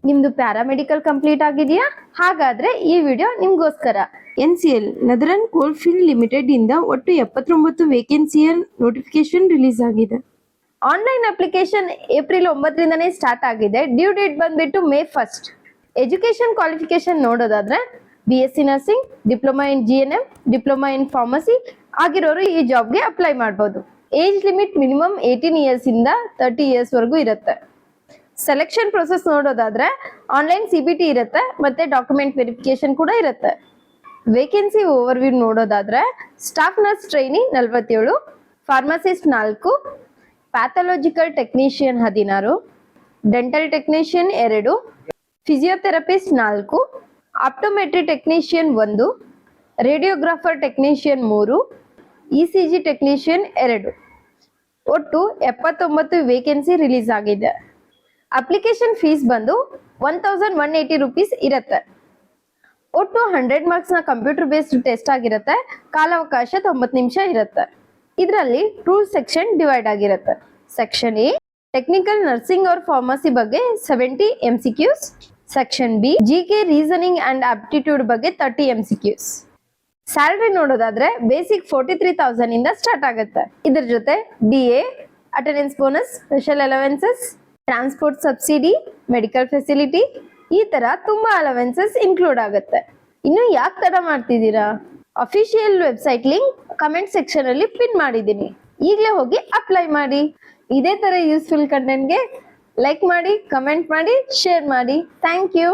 ನಿಮ್ದು paramedical complete ಆಗಿದೆಯಾ? ಹಾಗಾದ್ರೆ ಈ ವಿಡಿಯೋ ನಿಮ್ಗೋಸ್ಕರ. NCL ನದರನ್ ಕೋಲ್ಫೀಲ್ಡ್ ಲಿಮಿಟೆಡ್ ಇಂದ ಒಟ್ಟು 79 ವೇಕೆನ್ಸಿಯ ನೋಟಿಫಿಕೇಶನ್ ರಿಲೀಸ್ ಆಗಿದೆ. ಆನ್ಲೈನ್ ಅಪ್ಲಿಕೇಶನ್ ಏಪ್ರಿಲ್ 9ರಿಂದನೇ ಸ್ಟಾರ್ಟ್ ಆಗಿದೆ. ಡ್ಯೂ ಡೇಟ್ ಬಂದ್ಬಿಟ್ಟು ಮೇ 1. ಎಜುಕೇಶನ್ ಕ್ವಾಲಿಫಿಕೇಶನ್ ನೋಡೋದಾದ್ರೆ BSc nursing, diploma in GNM, diploma in pharmacy ಆಗಿರೋರು ಈ ಜಾಬ್ಗೆ ಅಪ್ಲೈ ಮಾಡಬಹುದು. ಏಜ್ ಲಿಮಿಟ್ ಮಿನಿಮಮ್ 18 ಇಯರ್ಸ್ ಇಂದ 30 ಇಯರ್ಸ್ ವರೆಗೂ ಇರುತ್ತೆ. ಸೆಲೆಕ್ಷನ್ ಪ್ರೊಸೆಸ್ ನೋಡೋದಾದ್ರೆ ಆನ್ಲೈನ್ CBT ಇರುತ್ತೆ ಮತ್ತೆ ಡಾಕ್ಯುಮೆಂಟ್ ವೆರಿಫಿಕೇಶನ್ ಕೂಡ ಇರುತ್ತೆ. ವೇಕೆನ್ಸಿ ಓವರ್ವ್ಯೂ ನೋಡೋದಾದ್ರೆ staff nurse trainee 47, pharmacist 4, pathological technician 16, dental technician 2, physiotherapist 4, optometry technician 1, radiographer technician 3, ECG technician 2. ಒಟ್ಟು 79 ವೇಕೆನ್ಸಿ ರಿಲೀಸ್ ಆಗಿದೆ. ಅಪ್ಲಿಕೇಶನ್ ಫೀಸ್ ಬಂದು 1180 ರುಪೀಸ್ ಇರುತ್ತೆ. ಒಟ್ಟು 100 ಮಾರ್ಕ್ಸ್ ನ ಕಂಪ್ಯೂಟರ್ ಬೇಸ್ಡ್ ಟೆಸ್ಟ್ ಆಗಿರುತ್ತೆ. ಕಾಲಾವಕಾಶ 90 ನಿಮಿಷ ಇರುತ್ತೆ. ಇದರಲ್ಲಿ 2 ಸೆಕ್ಷನ್ ಡಿವೈಡ್ ಆಗಿರುತ್ತೆ. ಸೆಕ್ಷನ್ A ಟೆಕ್ನಿಕಲ್ ನರ್ಸಿಂಗ್ और ಫಾರ್ಮಸಿ ಬಗ್ಗೆ 70 MCQs, section B GK reasoning and aptitude ಬಗ್ಗೆ 30 MCQs. ಸ್ಯಾಲರಿ ನೋಡೋದಾದ್ರೆ ಬೇಸಿಕ್ 43,000 ಇಂದ ಸ್ಟಾರ್ಟ್ ಆಗುತ್ತೆ. ಇದ್ರ ಜೊತೆ DA, attendance bonus, special allowances, transport subsidy, medical facility ಈ ತರ ತುಂಬಾ ಅಲವೆನ್ಸಸ್ ಇನ್ಕ್ಲೂಡ್ ಆಗುತ್ತೆ. ಇನ್ನು ಯಾಕೆ ತಡ ಮಾಡ್ತಿದ್ದೀರಾ? Official website link comment section ಅಲ್ಲಿ ಪಿನ್ ಮಾಡಿದ್ದೀನಿ. ಈಗಲೇ ಹೋಗಿ ಅಪ್ಲೈ ಮಾಡಿ. ಇದೇ ತರ ಯೂಸ್ಫುಲ್ ಕಂಟೆಂಟ್ಗೆ ಲೈಕ್ ಮಾಡಿ, ಕಮೆಂಟ್ ಮಾಡಿ, ಶೇರ್ ಮಾಡಿ. Thank you.